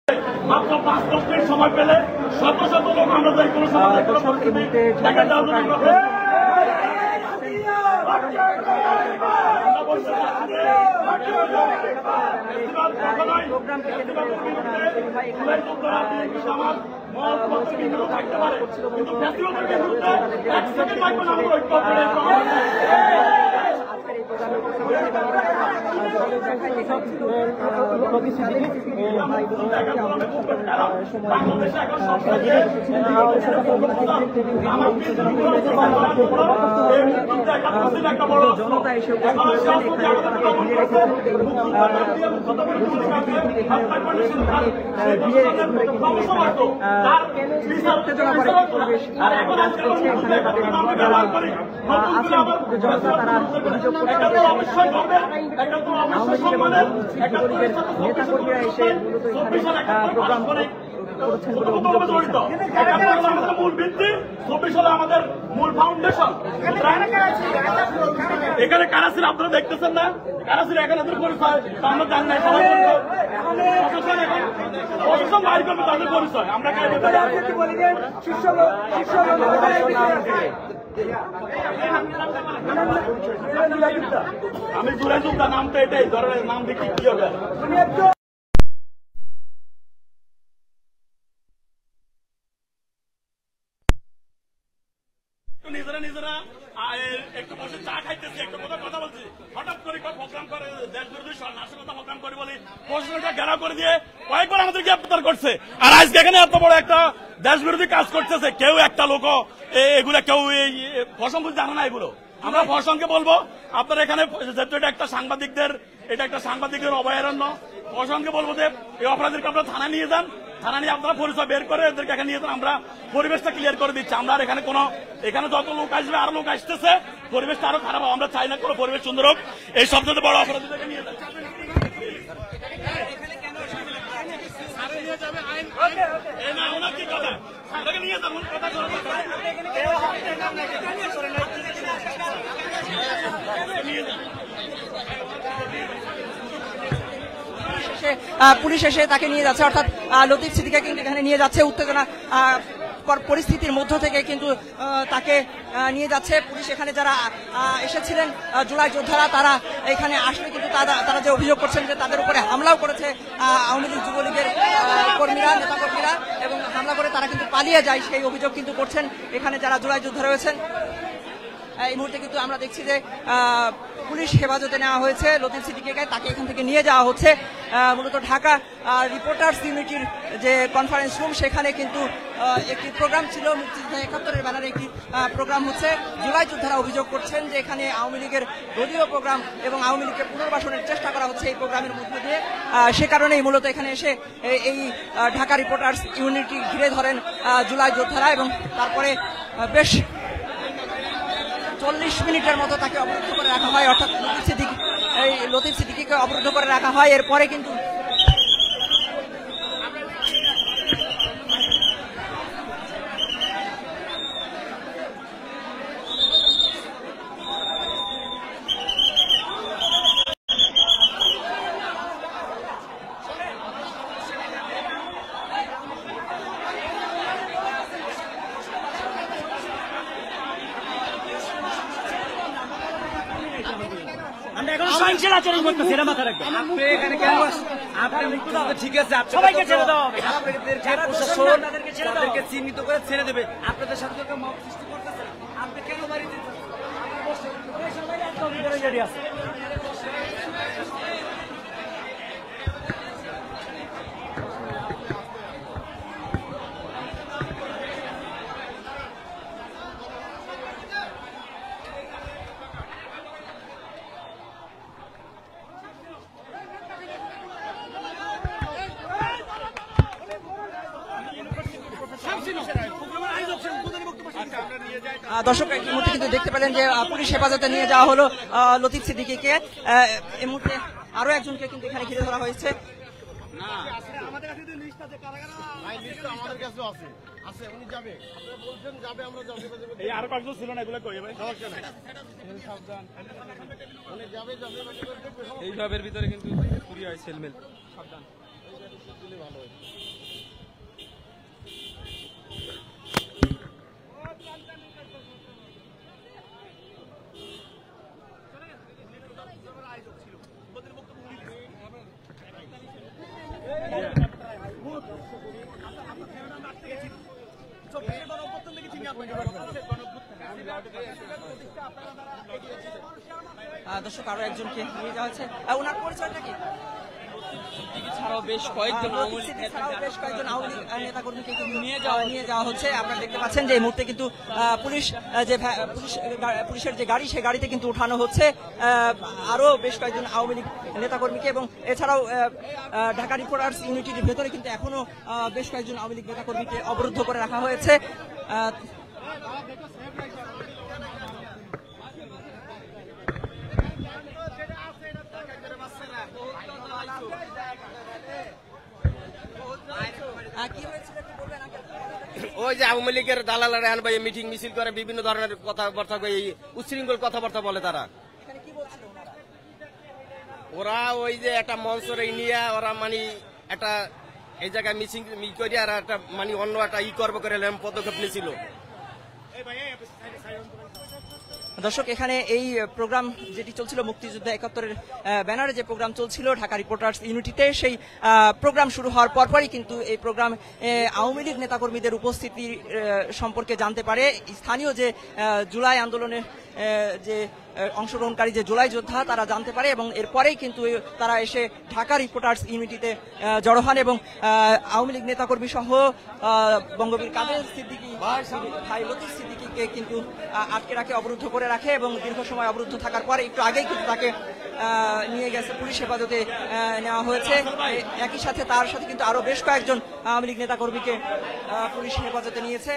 মাত্র 5 মিনিট সময় পেলে শত শত লোক আমরা যাই কোনো সময় জনতা এসে উত্তেজনা করে পরিবেশ জনতা তারা অভিযোগ নেতা কর্মীরা এসে মূলত এখানে প্রোগ্রাম করেছেন বলে অভিযোগ মূল ভিত্তি 24 সালে আমাদের মূল ফাউন্ডেশন। এখানে কারা ছিল আপনারা দেখতেছেন না? কারা ছিল এখানে পরিচয় আমরা জান নাই। প্রশাসন বাইর করবে তাদের পরিচয় আমরা আমি জুড়ে যুক্ত নামটা এটাই ধরনের নাম দেখি কি হবে। নিজেরা একটু বসে চা খাইতেছি, একটু কথা বলছি, হঠাৎ করে প্রোগ্রাম করে দেশ বিরোধী নাশকতা প্রোগ্রাম করে বলি প্রশাসনটা ঘেরাও করে দিয়ে কয়েকবার আমাদের গ্রেপ্তার করছে। আর আজকে এখানে এত বড় একটা দেশ বিরোধী কাজ করতেছে, কেউ একটা লোক এগুলা কেউ এই প্রশাসন জানে না। এগুলো আমরা প্রশাসনকে বলবো আপনার এখানে যেহেতু এটা একটা সাংবাদিকদের অভয়ারণ্য, প্রশাসনকে বলবো যে এই অপরাধীকে আপনারা থানা নিয়ে যান, থানা নিয়ে আপনারা পরিচয় বের করে এদেরকে এখানে নিয়ে যান। আমরা পরিবেশটা ক্লিয়ার করে দিচ্ছি। আমরা এখানে যত লোক আসবে আরো লোক আসতেছে, পরিবেশটা আরো খারাপ হবে। আমরা চাই না কোনো পরিবেশ সুন্দর হোক। এই সবচেয়ে বড় অপরাধীদেরকে নিয়ে যান। কি কথা নিয়ে যান পুলিশ এসে তাকে নিয়ে যাচ্ছে, অর্থাৎ লতিফ সিদ্দিকীকে কিন্তু এখানে নিয়ে যাচ্ছে। উত্তেজনা পরিস্থিতির মধ্য থেকে কিন্তু তাকে নিয়ে যাচ্ছে পুলিশ। এখানে যারা এসেছিলেন জুলাই যোদ্ধারা, তারা এখানে আসলে কিন্তু তারা যে অভিযোগ করছেন যে তাদের উপরে হামলাও করেছে আওয়ামী লীগ যুবলীগের কর্মীরা, নেতা কর্মীরা, এবং হামলা করে তারা কিন্তু পালিয়ে যায়, সেই অভিযোগ কিন্তু করছেন এখানে যারা জুলাই যোদ্ধা রয়েছেন। এই মুহূর্তে কিন্তু আমরা দেখছি যে পুলিশ হেফাজতে নেওয়া হয়েছে লতিফ সিদ্দিকীকে, তাকে এখান থেকে নিয়ে যাওয়া হচ্ছে মূলত ঢাকা রিপোর্টার্স ইউনিটির যে কনফারেন্স রুম, সেখানে কিন্তু একটি প্রোগ্রাম ছিল, মুক্তিযোদ্ধা 71-এর ব্যানারে একটি প্রোগ্রাম হচ্ছে। জুলাই যোদ্ধারা অভিযোগ করছেন যে এখানে আওয়ামী লীগের দলীয় প্রোগ্রাম এবং আওয়ামী লীগকে পুনর্বাসনের চেষ্টা করা হচ্ছে এই প্রোগ্রামের মধ্য দিয়ে। সে কারণেই মূলত এখানে এসে এই ঢাকা রিপোর্টার্স ইউনিটি ঘিরে ধরেন জুলাই যোদ্ধারা, এবং তারপরে বেশ 40 মিনিটের মতো তাকে অবরুদ্ধ করে রাখা হয়, অর্থাৎ লতিফ সিদ্দিকীকে অবরুদ্ধ করে রাখা হয়। এরপরে কিন্তু সহিংসের আচরণ করতেছে, এটা মাথায় রাখবেন। আপনি এখানে কেন ঠিক আছে, সবাইকে ছেড়ে দেওয়া হবে, প্রশাসন তাদেরকে চিহ্নিত করে ছেড়ে দেবে। আপনাদের সাথে মত সৃষ্টি করতেছে, আপনি কেন বাড়িতে আছে? দর্শক এই মুহূর্তে কিন্তু দেখতে পেলেন যে পুলিশ হেফাজতে নিয়ে যাওয়া হলো লতিফ সিদ্দিকীকে। এই মুহূর্তে আরো একজনকে কিন্তু এখানে ঘিরে ধরা হয়েছে। এইভাবে ভিতরে কিন্তু পুরি হয় সেলমেল, সাবধান। দর্শক আরো একজনকে নিয়ে যাওয়া হচ্ছে, ওনার পরিচয়টা কি? ছাড়াও বেশ কয়েকজন বেশ কয়েকজন আওয়ামী লীগ নেতাকর্মীকে কিন্তু নিয়ে যাওয়া হচ্ছে। আপনারা দেখতে পাচ্ছেন যে এই মুহূর্তে কিন্তু পুলিশ পুলিশের যে গাড়ি, সেই গাড়িতে কিন্তু উঠানো হচ্ছে আরো বেশ কয়েকজন আওয়ামী লীগ নেতাকর্মীকে, এবং এছাড়াও ঢাকা রিপোর্টার্স ইউনিটির ভেতরে কিন্তু এখনো বেশ কয়েকজন আওয়ামী লীগ নেতাকর্মীকে অবরুদ্ধ করে রাখা হয়েছে। ওই যে আওয়ামী লীগের দালালা রেহান ভাই মিটিং মিছিল করে বিভিন্ন ধরনের কথাবার্তা উচ্ছৃঙ্খল কথাবার্তা বলে তারা। ওরা ওই যে একটা মঞ্চরে নিয়ে ওরা মানে একটা এই জায়গায় মিছিল করে আর একটা মানে অন্য একটা করবো করে পদক্ষেপ নিয়েছিল। দর্শক এখানে এই প্রোগ্রাম যেটি চলছিল মুক্তিযুদ্ধ ৭১-এর ব্যানারে যে প্রোগ্রাম চলছিল ঢাকা রিপোর্টার্স ইউনিটিতে, সেই প্রোগ্রাম শুরু হওয়ার পরপরই কিন্তু এই প্রোগ্রাম আওয়ামী লীগ নেতাকর্মীদের উপস্থিতি সম্পর্কে জানতে পারে স্থানীয় যে জুলাই আন্দোলনের যে অংশগ্রহণকারী যে জুলাই যোদ্ধা তারা জানতে পারে, এবং এরপরেই কিন্তু তারা এসে ঢাকা রিপোর্টার্স ইউনিটিতে জড়ো হন এবং আওয়ামী লীগ নেতাকর্মী সহ বঙ্গবীর কাদের সিদ্দিকী ভাই লতিফ সিদ্দিকীকে কিন্তু আটকে রাখে, অবরুদ্ধ করে রাখে, এবং দীর্ঘ সময় অবরুদ্ধ থাকার পরে একটু আগেই কিন্তু তাকে নিয়ে গেছে পুলিশ হেফাজতে নেওয়া হয়েছে। একই সাথে তার সাথে কিন্তু আরো বেশ কয়েকজন আওয়ামী লীগ নেতাকর্মীকে পুলিশ হেফাজতে নিয়েছে।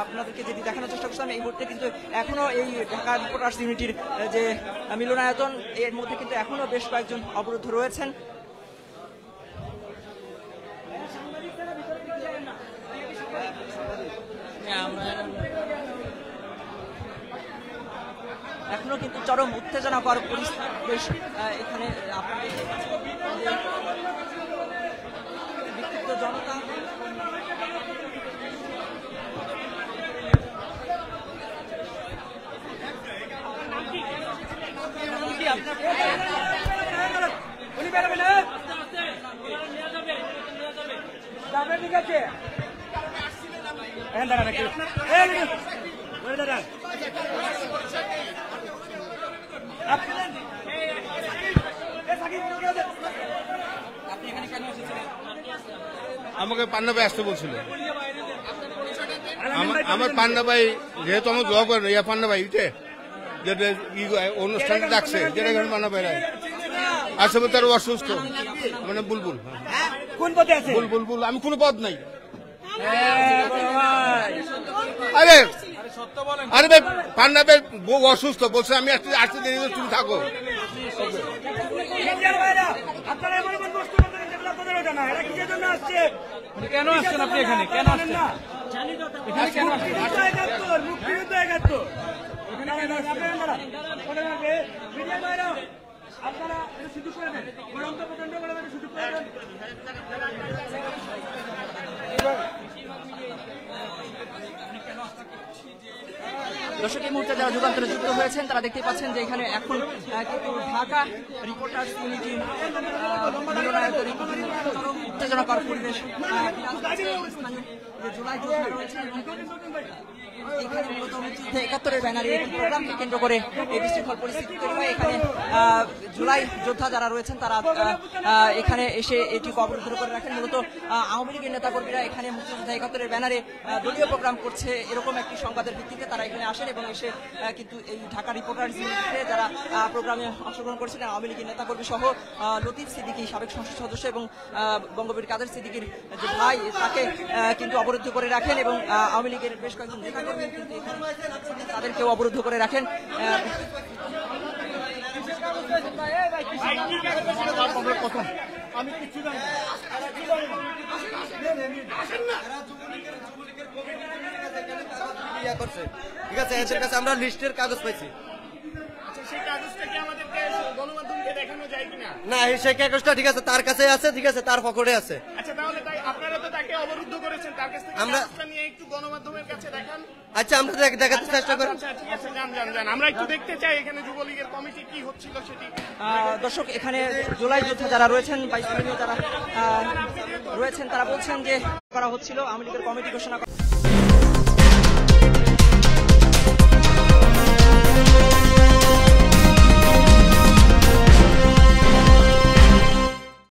আপনাদেরকে যেটি দেখানোর চেষ্টা করছিলাম, এই মুহূর্তে কিন্তু এখনো এই ঢাকা রিপোর্টার্স ইউনিটির যে মিলনায়তন, এর মধ্যে কিন্তু এখনো বেশ কয়েকজন অবরুদ্ধ রয়েছেন। এখনো কিন্তু চরম উত্তেজনাকর পরিবেশ এখানে আপনাদের বিক্ষিপ্ত জনতা আমাকে পান্না ভাই আসতে বলছিল। আমার পান্না ভাই যেহেতু আমার জব করেন ইয়া পান্না ভাই ইটে যেটা অনুষ্ঠানটা ডাকছে যেটা পান্না ভাই আসলে তার অসুস্থ মানে বুলবুল। কোন পদে আছে? বুলবুল আমি কোনো পদ নাই। আরে আরে ভাই পান্না ভাই বউ অসুস্থ বলছে আমি আসতে দেরি তুমি থাকো। কেন আসছেন আপনি এখানে? কেন আসছেন? দর্শক এই মুহূর্তে যারা যুগান্তরে যুক্ত হয়েছেন তারা দেখতে পাচ্ছেন যে এখানে এখন কিন্তু ঢাকা রিপোর্টার্স ইউনিটি উত্তেজনাকর পরিবেশ জুলাই যোদ্ধা রয়েছে। এখানে মূলত মুক্তিযুদ্ধ ৭১-এর ব্যানারে এই প্রোগ্রামকে কেন্দ্র করে এই বিশৃঙ্খল পরিস্থিতি তৈরি হয়। এখানে জুলাই যোদ্ধা যারা রয়েছেন তারা এখানে এসে এটি অবরুদ্ধ করে রাখেন। মূলত আওয়ামী লীগের নেতাকর্মীরা এখানে মুক্তিযুদ্ধ ৭১-এর ব্যানারে দলীয় প্রোগ্রাম করছে এরকম একটি সংবাদের ভিত্তিতে তারা এখানে আসেন এবং এসে কিন্তু এই ঢাকা রিপোর্টার্স ইউনিটিতে যারা প্রোগ্রামে অংশগ্রহণ করছিলেন আওয়ামী লীগের নেতাকর্মী সহ লতিফ সিদ্দিকী সাবেক সংসদ সদস্য এবং বঙ্গবীর কাদের সিদ্দিকীর যে ভাই তাকে কিন্তু অবরুদ্ধ করে রাখেন, এবং আওয়ামী লীগের বেশ কয়েকজন নেতাকর্মী কিন্তু তাদেরকেও অবরুদ্ধ করে রাখেন। ঠিক আছে, এদের কাছে আমরা লিস্টের কাগজ পাইছি। না সেই কাগজটা ঠিক আছে তার কাছে আছে, ঠিক আছে তার পকেটে আছে। আমরা আচ্ছা আমরা দেখাতে চেষ্টা করি। আমরা একটু দেখতে চাই এখানে যুবলীগের কমিটি কি হচ্ছিল সেটি। দর্শক এখানে জুলাই যোদ্ধা যারা রয়েছেন বা স্থানীয় যারা রয়েছেন তারা বলছেন যে করা হচ্ছিল আওয়ামী লীগের কমিটি ঘোষণা